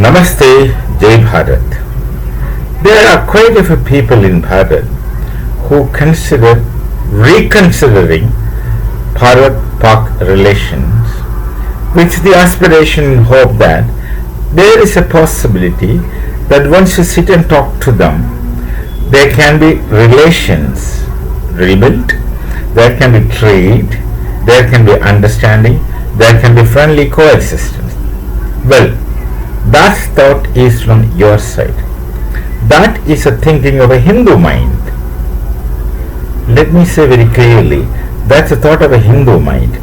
Namaste, Jai Bharat. There are quite a few people in Bharat who consider reconsidering Bharat-Pak relations with the aspiration and hope that there is a possibility that once you sit and talk to them, there can be relations rebuilt, there can be trade, there can be understanding, there can be friendly coexistence. Well, that thought is from your side. That is a thinking of a Hindu mind. Let me say very clearly, that's a thought of a Hindu mind.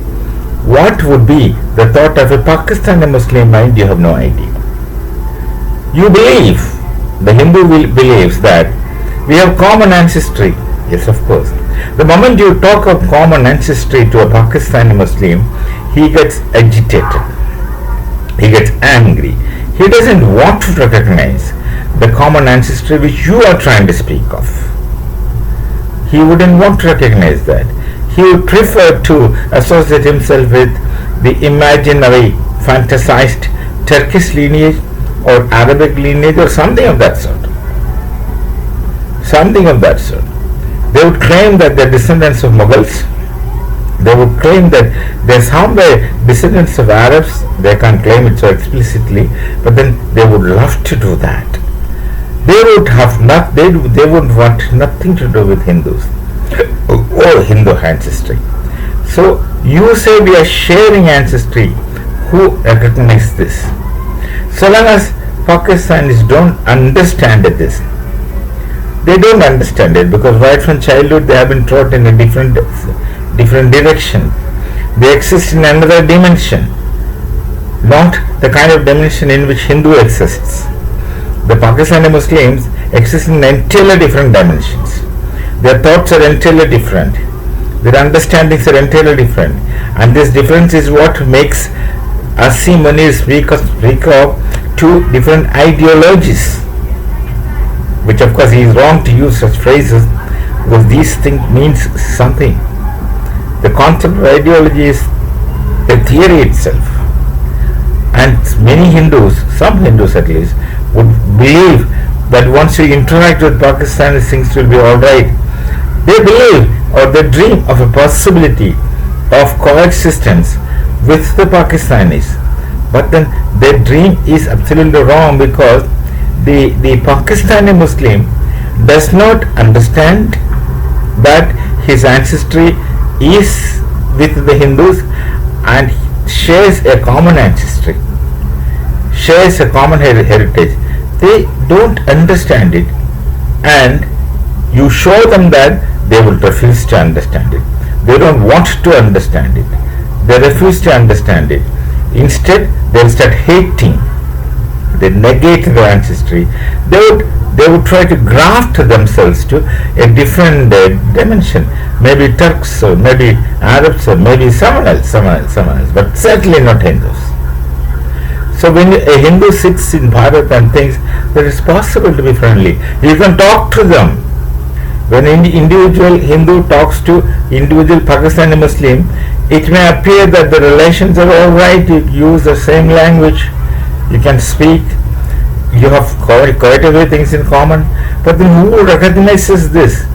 What would be the thought of a Pakistani Muslim mind? You have no idea. You believe, the Hindu believes that we have common ancestry. Yes, of course. The moment you talk of common ancestry to a Pakistani Muslim, he gets agitated. He gets angry. He doesn't want to recognize the common ancestry which you are trying to speak of. He wouldn't want to recognize that. He would prefer to associate himself with the imaginary, fantasized Turkish lineage or Arabic lineage or something of that sort. Something of that sort. They would claim that they're descendants of Mughals. They would claim that they're somewhere descendants of Arabs. They can't claim it so explicitly, but then they would love to do that. They would have not. They would want nothing to do with Hindus or Hindu ancestry. So you say we are sharing ancestry. Who recognizes this? So long as Pakistanis don't understand this, they don't understand it because right from childhood they have been taught in a different direction. They exist in another dimension, not the kind of dimension in which Hindu exists. The Pakistani Muslims exist in entirely different dimensions. Their thoughts are entirely different. Their understandings are entirely different. And this difference is what makes Asim Munir speak of two different ideologies. Which of course he is wrong to use such phrases because these things means something. The concept of ideology is a theory itself. And many Hindus, some Hindus at least, would believe that once you interact with Pakistani things will be alright. They believe or they dream of a possibility of coexistence with the Pakistanis. But then their dream is absolutely wrong because the Pakistani Muslim does not understand that his ancestry is with the Hindus and shares a common ancestry, shares a common heritage. They don't understand it, and you show them that they will refuse to understand it. They don't want to understand it. They refuse to understand it. Instead, they will start hating. They negate their ancestry. They would try to graft themselves to a different dimension. Maybe Turks or maybe Arabs or maybe someone else, but certainly not Hindus. So when a Hindu sits in Bharat and thinks that it's possible to be friendly, you can talk to them. When an individual Hindu talks to individual Pakistani Muslim, it may appear that the relations are all right. You use the same language. You can speak, you have quite a few things in common, but then who recognizes this?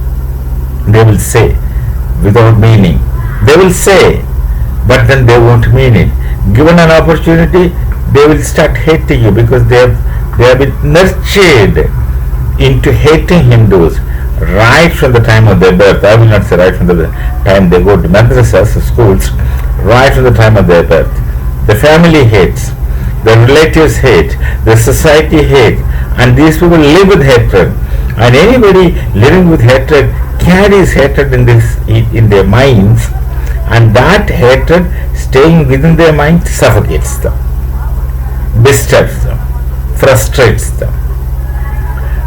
They will say, without meaning. They will say, but then they won't mean it. Given an opportunity, they will start hating you because they have been nurtured into hating Hindus right from the time of their birth. I will not say right from the time they go to madrasas, schools, right from the time of their birth. The family hates. The relatives hate, the society hate, and these people live with hatred. And anybody living with hatred carries hatred in their minds, and that hatred staying within their mind suffocates them, disturbs them, frustrates them.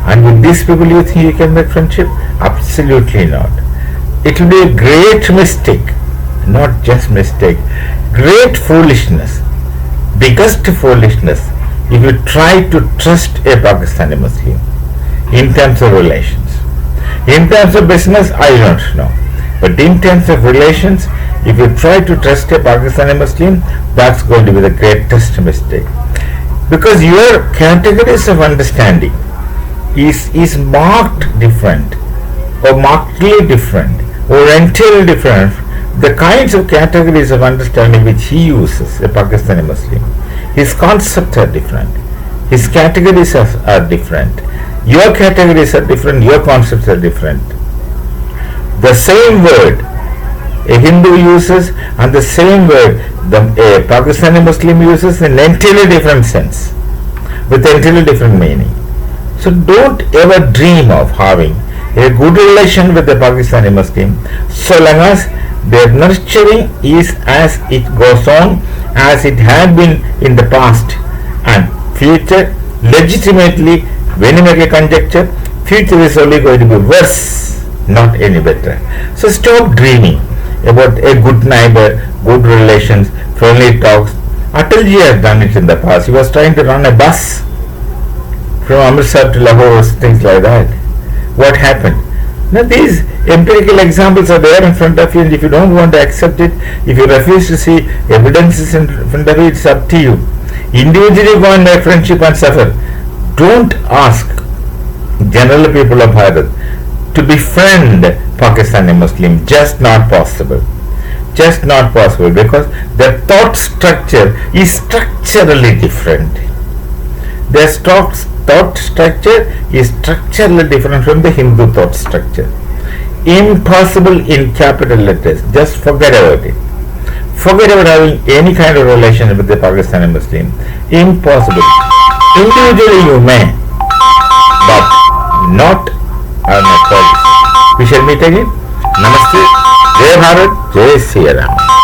And with these people you think you can make friendship? Absolutely not. It will be a great mistake, not just mistake, great foolishness. Biggest foolishness if you try to trust a Pakistani Muslim in terms of relations. In terms of business, I don't know. But in terms of relations, if you try to trust a Pakistani Muslim, that's going to be the greatest mistake. because your categories of understanding is marked different, or markedly different, or entirely different. The kinds of categories of understanding which he uses, a Pakistani Muslim, his concepts are different, his categories are different, your categories are different, your concepts are different. The same word a Hindu uses and the same word a Pakistani Muslim uses in an entirely different sense, with entirely different meaning. So don't ever dream of having a good relation with the Pakistani Muslim so long as their nurturing is as it goes on, as it had been in the past, and future legitimately, when you make a conjecture, future is only going to be worse, not any better. So stop dreaming about a good neighbor, good relations, friendly talks. Atalji has done it in the past. He was trying to run a bus from Amritsar to Lahore, things like that. What happened? Now these empirical examples are there in front of you, and if you don't want to accept it, if you refuse to see evidences in front of you, it's up to you. Individually go and make friendship and suffer. Don't ask general people of Bharat to befriend Pakistani Muslim. Just not possible. Just not possible, because their thought structure is structurally different. Their thought structure is structurally different from the Hindu thought structure. Impossible in capital letters. Just forget about it. Forget about having any kind of relation with the Pakistani Muslim. Impossible. Individually you may, but not on a policy. We shall meet again. Namaste. Jai Bharat. Jai Sri Ram.